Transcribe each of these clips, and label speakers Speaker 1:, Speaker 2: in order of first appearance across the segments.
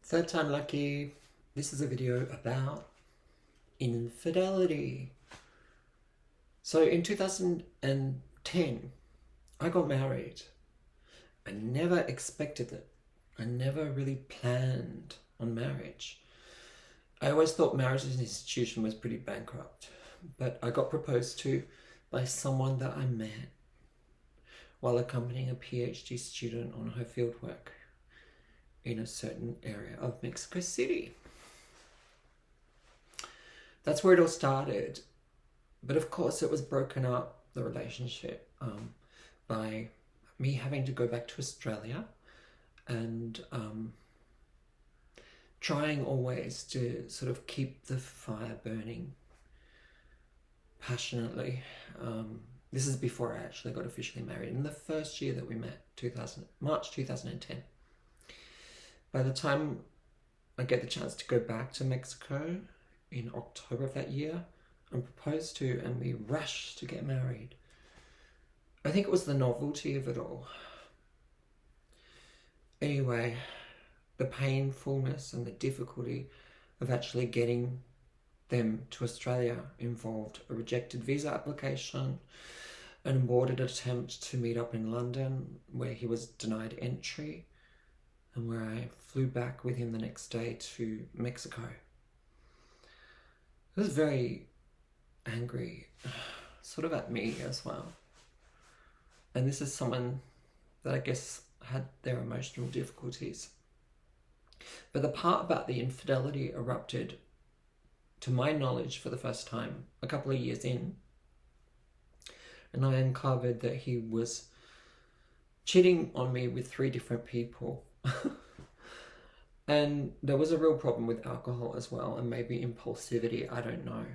Speaker 1: Third time lucky. This is a video about infidelity. So in 2010, I got married. I never expected it. I never really planned on marriage. I always thought marriage as an institution was pretty bankrupt, but I got proposed to by someone that I met while accompanying a PhD student on her fieldwork in a certain area of Mexico City. That's where it all started. But of course it was broken up, the relationship, by me having to go back to Australia and trying always to sort of keep the fire burning passionately. This is before I actually got officially married. In the first year that we met, March 2010. By the time I get the chance to go back to Mexico in October of that year, I'm proposed to and we rush to get married. I think it was the novelty of it all. Anyway, the painfulness and the difficulty of actually getting them to Australia involved a rejected visa application, an aborted attempt to meet up in London where he was denied entry, and where I flew back with him the next day to Mexico. He was very angry, sort of at me as well. And this is someone that I guess had their emotional difficulties. But the part about the infidelity erupted, to my knowledge, for the first time a couple of years in. And I uncovered that he was cheating on me with 3 different people. And there was a real problem with alcohol as well, and maybe impulsivity, I don't know.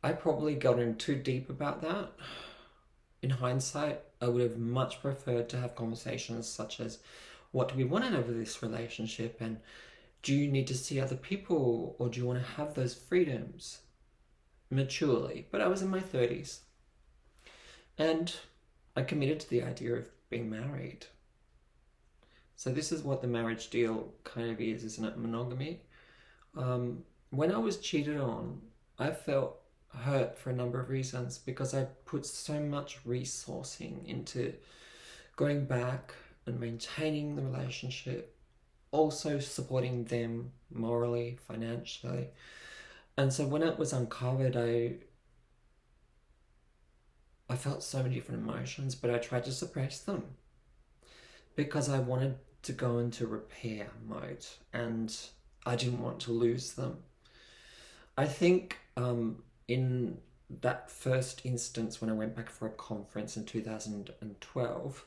Speaker 1: I probably got in too deep about that. In hindsight, I would have much preferred to have conversations such as, what do we want out of this relationship, and do you need to see other people, or do you want to have those freedoms maturely? But I was in my 30s and I committed to the idea of being married. So this is what the marriage deal kind of is, isn't it? Monogamy. When I was cheated on, I felt hurt for a number of reasons, because I put so much resourcing into going back and maintaining the relationship, also supporting them morally, financially. And so when it was uncovered, I felt so many different emotions, but I tried to suppress them because I wanted to go into repair mode and I didn't want to lose them. I think in that first instance, when I went back for a conference in 2012,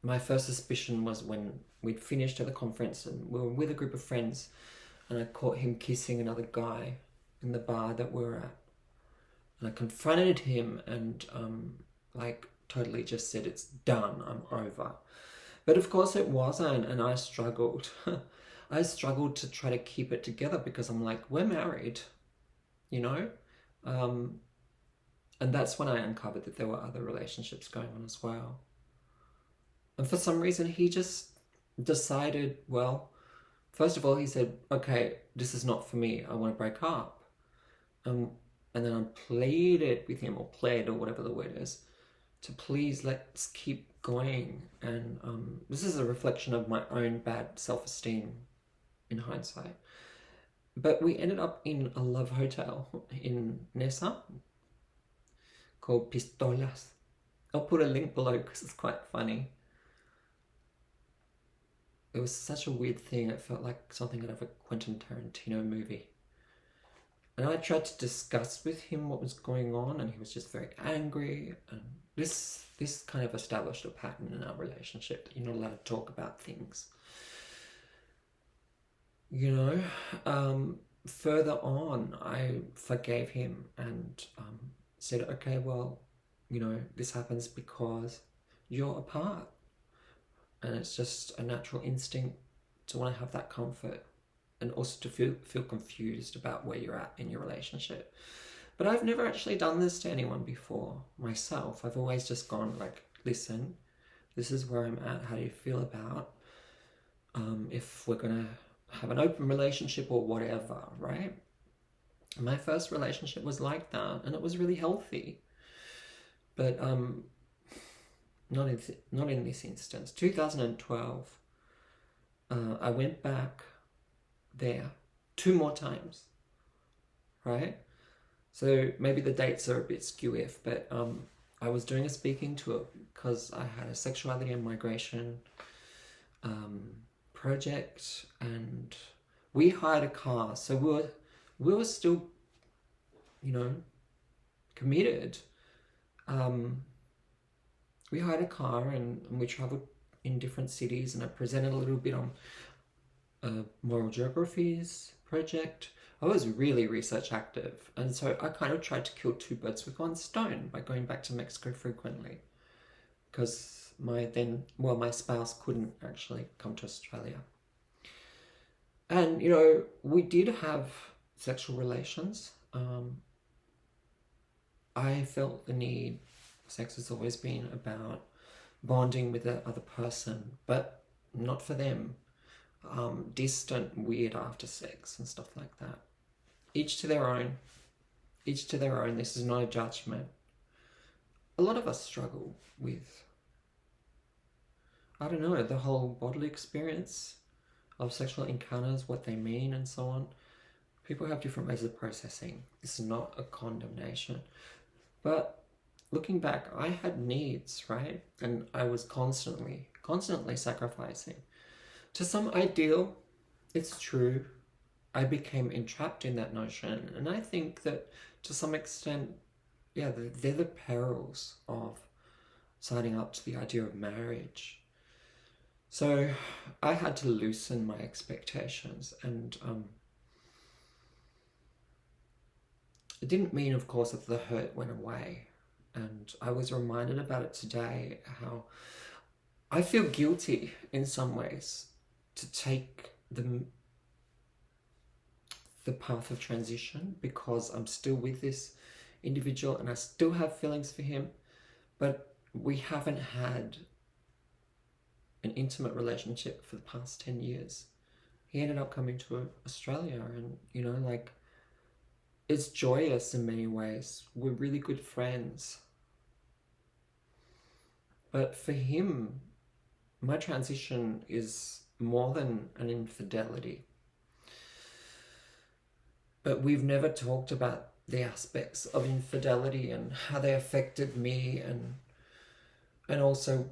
Speaker 1: my first suspicion was when we'd finished at the conference and we were with a group of friends and I caught him kissing another guy in the bar that we were at. And I confronted him and totally just said, it's done, I'm over. But of course it wasn't, and I struggled. I struggled to try to keep it together because I'm like, we're married, you know? And that's when I uncovered that there were other relationships going on as well. And for some reason, he just decided, well, first of all, he said, okay, this is not for me. I want to break up. And then I pleaded with him, or pled, or whatever the word is, to please, let's keep going. And this is a reflection of my own bad self-esteem in hindsight. But we ended up in a love hotel in Nesa called Pistolas. I'll put a link below because it's quite funny. It was such a weird thing. It felt like something out of a Quentin Tarantino movie. And I tried to discuss with him what was going on, and he was just very angry. And this kind of established a pattern in our relationship, that you're not allowed to talk about things. You know, further on, I forgave him and said, okay, well, you know, this happens because you're apart. And it's just a natural instinct to want to have that comfort, and also to feel confused about where you're at in your relationship. But I've never actually done this to anyone before myself. I've always just gone like, listen, This is where I'm at. How do you feel about if we're gonna have an open relationship or whatever, right? My first relationship was like that, and it was really healthy. But not in this instance. 2012, I went back there 2 more times, right? So maybe the dates are a bit skew but I was doing a speaking tour because I had a sexuality and migration project, and we hired a car. So we were still, you know, committed. We hired a car and we traveled in different cities, and I presented a little bit on moral geographies project. I was really research active, and so I kind of tried to kill 2 birds with 1 stone by going back to Mexico frequently, because my spouse couldn't actually come to Australia. And, you know, we did have sexual relations. I felt the need. Sex has always been about bonding with the other person, but not for them. Distant, weird after sex and stuff like that. Each to their own. Each to their own. This is not a judgment. A lot of us struggle with, I don't know, the whole bodily experience of sexual encounters, what they mean and so on. People have different ways of processing. This is not a condemnation. But looking back, I had needs, right? And I was constantly sacrificing. To some ideal, it's true, I became entrapped in that notion. And I think that to some extent, yeah, they're the perils of signing up to the idea of marriage. So I had to loosen my expectations, and it didn't mean, of course, that the hurt went away. And I was reminded about it today, how I feel guilty in some ways to take the path of transition, because I'm still with this individual and I still have feelings for him, but we haven't had an intimate relationship for the past 10 years. He ended up coming to Australia, and, you know, like, it's joyous in many ways. We're really good friends. But for him, my transition is more than an infidelity. But we've never talked about the aspects of infidelity and how they affected me, and also,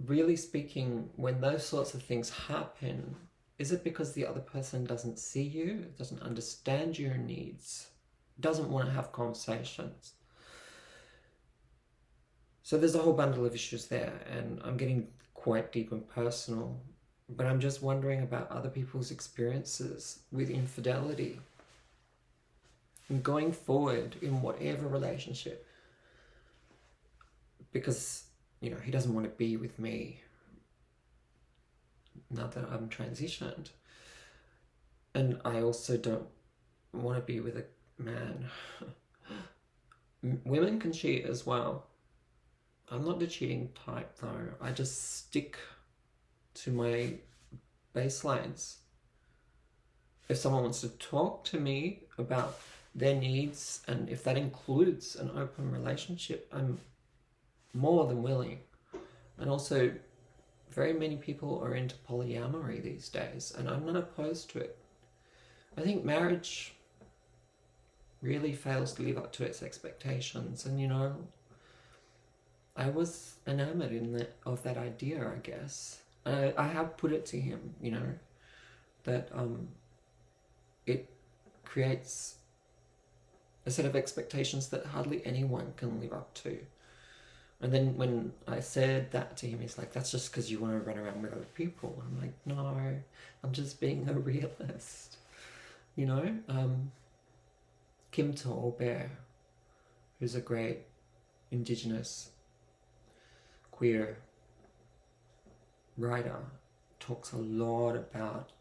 Speaker 1: really speaking, when those sorts of things happen, is it because the other person doesn't see you, doesn't understand your needs, doesn't want to have conversations? So there's a whole bundle of issues there, and I'm getting quite deep and personal, but I'm just wondering about other people's experiences with infidelity. And going forward in whatever relationship, because, you know, he doesn't want to be with me now that I'm transitioned. And I also don't want to be with a man. Women can cheat as well. I'm not the cheating type though. I just stick to my baselines. If someone wants to talk to me about their needs, and if that includes an open relationship, I'm more than willing. And also, very many people are into polyamory these days, and I'm not opposed to it. I think marriage really fails to live up to its expectations, and, you know, I was enamored of that idea, I guess. I have put it to him, you know, that it creates a set of expectations that hardly anyone can live up to. And then when I said that to him, he's like, that's just because you want to run around with other people. I'm like, no, I'm just being a realist. You know, Kim TallBear, who's a great Indigenous queer writer, talks a lot about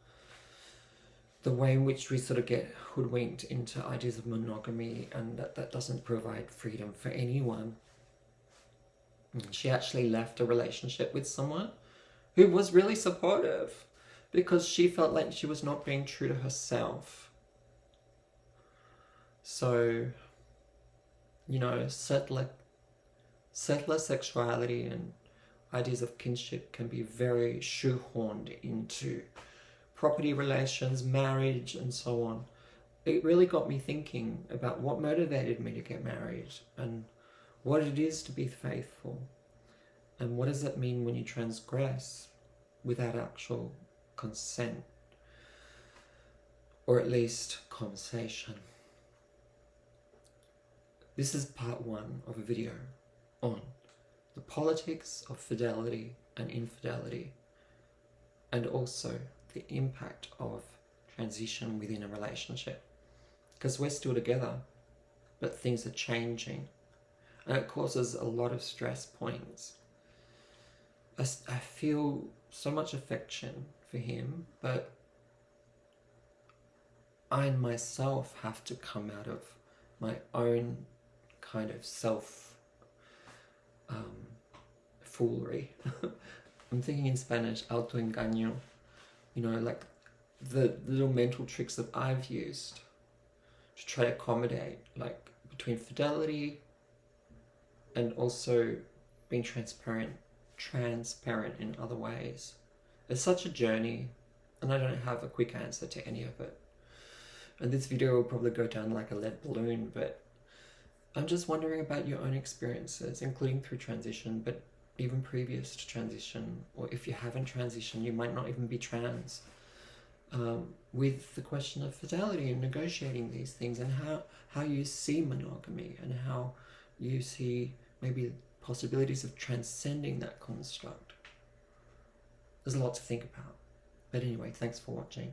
Speaker 1: the way in which we sort of get hoodwinked into ideas of monogamy, and that doesn't provide freedom for anyone. She actually left a relationship with someone who was really supportive because she felt like she was not being true to herself. So, you know, settler sexuality and ideas of kinship can be very shoehorned into property relations, marriage, and so on. It really got me thinking about what motivated me to get married and what it is to be faithful, and what does it mean when you transgress without actual consent, or at least conversation. This is part 1 of a video on the politics of fidelity and infidelity, and also the impact of transition within a relationship. Because we're still together, but things are changing, and it causes a lot of stress points. I feel so much affection for him, but I myself have to come out of my own kind of self foolery. I'm thinking in Spanish, autoengaño, you know, like the little mental tricks that I've used to try to accommodate, like between fidelity and also being transparent in other ways. It's such a journey, and I don't have a quick answer to any of it. And this video will probably go down like a lead balloon, but I'm just wondering about your own experiences, including through transition, but even previous to transition, or if you haven't transitioned, you might not even be trans, with the question of fidelity and negotiating these things, and how you see monogamy, and how you see maybe possibilities of transcending that construct. There's a lot to think about. But anyway, thanks for watching.